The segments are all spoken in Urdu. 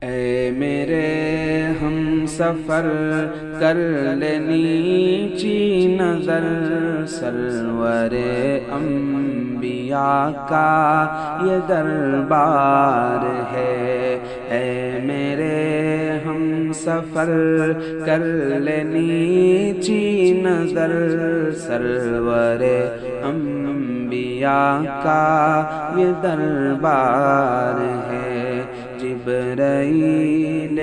اے میرے ہم سفر کر لے نیچی نظر، سرور انبیاء کا یہ دربار ہے۔ اے میرے ہم سفر کر لے نیچی نظر، سرور انبیاء کا یہ دربار ہے۔ جبرائیل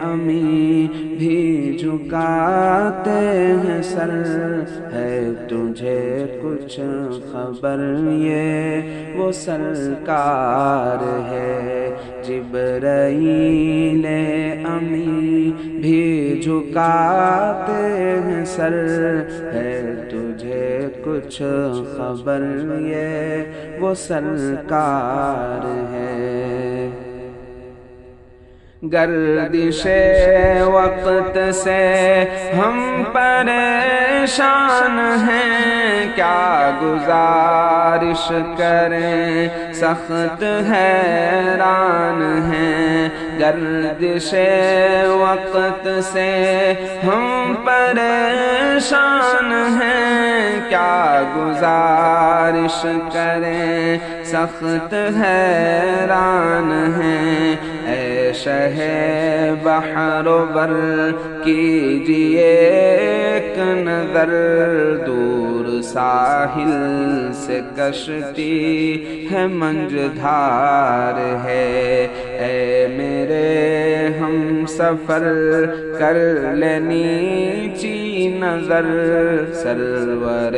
امی بھی جھکاتے ہیں سر، ہے تجھے کچھ خبر یہ وہ سرکار ہے۔ جبرائیل امی بھی جھکاتے ہیں سر، ہے تجھے کچھ خبر یہ وہ سرکار ہے۔ گردش وقت سے ہم پریشان ہیں، کیا گزارش کریں سخت حیران ہیں۔ گردش وقت سے ہم پریشان ہیں، کیا گزارش کریں سخت حیران ہیں۔ اے شہ بحر و بر کیجئے ایک نظر، دور ساحل سے کشتی ہے منجھدار ہے۔ اے میرے ہم سفر کر لے نیچی نظر، سرور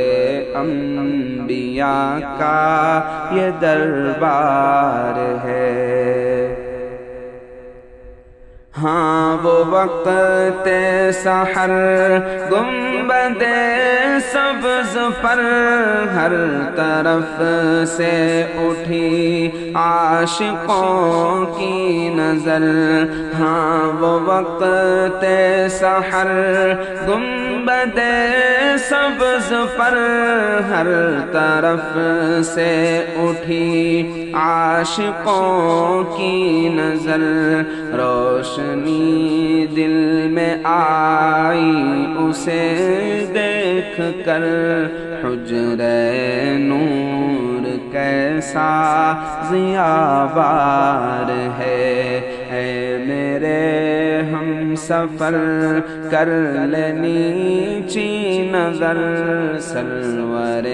انبیاء کا یہ دربار ہے۔ ہاں وہ وقت سحر گنبد سبز پر ہر طرف سے اٹھی عاشقوں کی نظر۔ ہاں وہ وقت سحر گنبد سبز پر ہر طرف سے اٹھی عاشقوں کی نظر۔ روشنی دل میں آئی اسے دیکھ کر، حجرہ نور کیسا ضیابار ہے۔ اے میرے ہم سفر کر لے نیچی نظر، سرور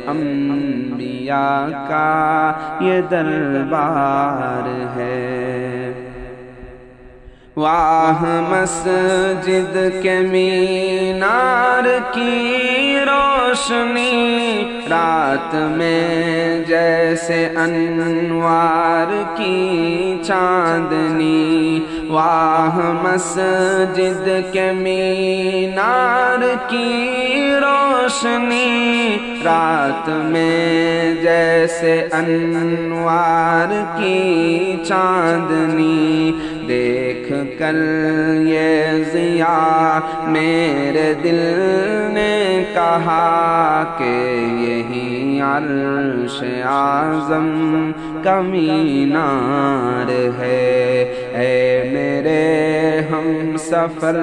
انبیاء کا یہ دربار ہے۔ واہ مسجد کے مینار کی روشنی، رات میں جیسے انوار کی چاندنی۔ واہ مسجد کے مینار کی روشنی، رات میں جیسے انوار کی چاندنی۔ دیکھ کر یہ ضیاء میرے دل نے کہا کہ یہی عرش اعظم کا مینار ہے۔ اے میرے ہم سفر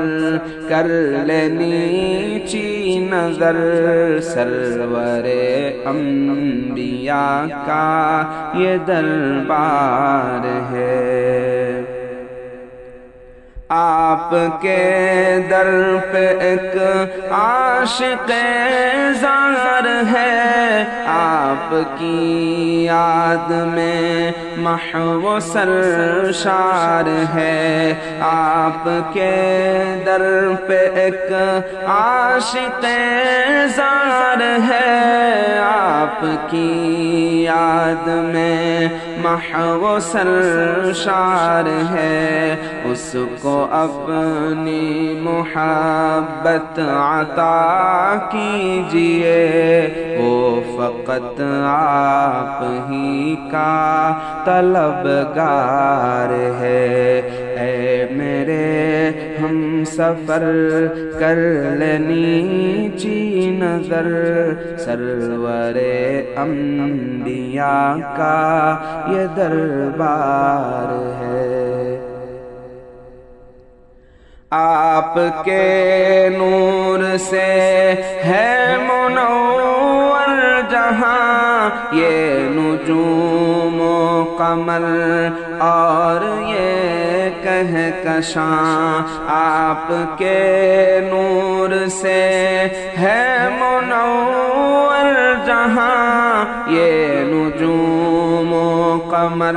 کر لے نیچی نظر، سرور انبیاء کا یہ دربار ہے۔ آپ کے در پہ ایک عاشق زار ہے، آپ کی یاد میں محو سرشار ہے۔ آپ کے در پہ ایک عاشق زار ہے، آپ کی یاد میں محو سرشار ہے۔ اس کو اپنی محبت عطا کیجئے، وہ فقط آپ ہی کا طلبگار ہے۔ اے میرے ہم سفر کر لے نیچی نظر، سرور انبیاء کا یہ دربار ہے۔ آپ کے نور سے ہے منور جہاں، یہ نجوم و قمر اور یہ کہکشاں، آپ کے نور سے ہے منور جہاں، یہ نجوم و قمر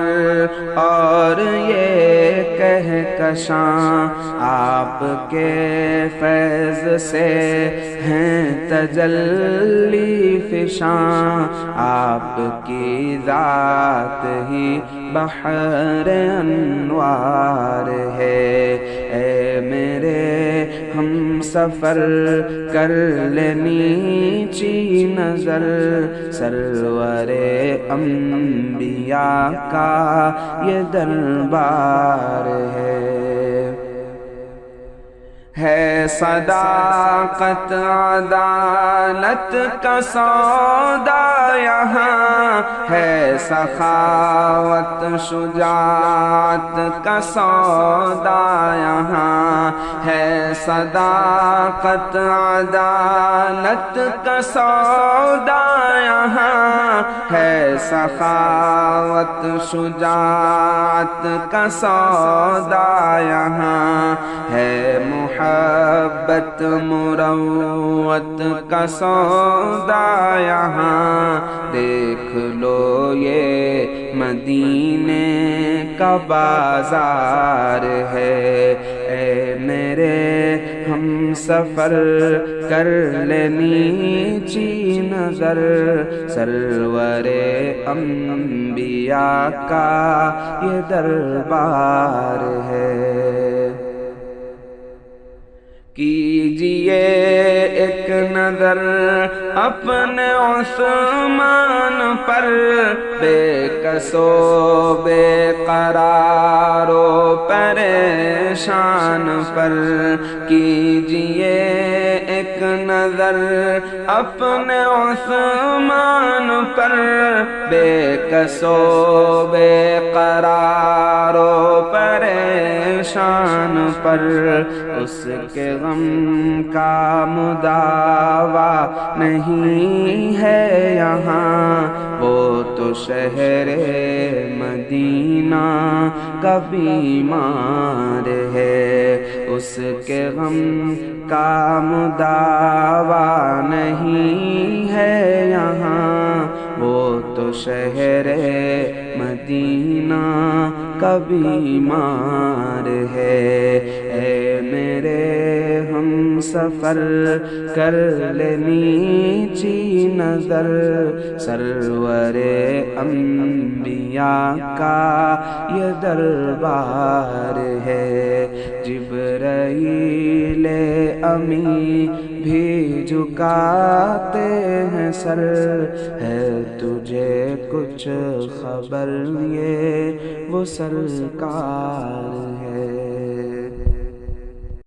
اور یہ کہکشاں، آپ کے فیض سے ہیں تجلی فشاں، آپ کی ذات ہی بحر انوار ہے۔ اے میرے ہم سفر کر لے نیچی نظر، سرور انبیاء کا یہ دربار ہے صداقت عدالت کا سودا یہاں، ہے سخاوت شجاعت کا سودا یہاں، ہے صداقت عدالت کا سودا یہاں، ہے سخاوت شجاعت کا سودا یہاں، ہے محبت مروت کا سودا یہاں۔ دیکھ لو یہ مدینے کا بازار ہے، اے میرے ہم سفر کر لے نیچی نظر، سرور انبیاء کا یہ دربار ہے۔ کیجئے ایک نظر اپنے عثمان پر، بے کس و بے قرار و پریشان پر، کیجئے ایک نظر اپنے عثمان پر، بے کس و بے قرار و پریشان پر، اس کے غم کا مداوا نہیں ہے یہاں، وہ تو شہر مدینہ کا بیمار ہے، اس کے غم کا مداوا نہیں ہے یہاں، وہ تو شہر مدینہ کا بیمار ہے۔ اے میرے ہم سفر کر لے نیچی نظر، سرور انبیاء کا یہ دربار ہے۔ جبرائیل امی بھی جھکاتے ہیں سر، ہے تجھے کچھ خبر یہ وہ سرکار ہے۔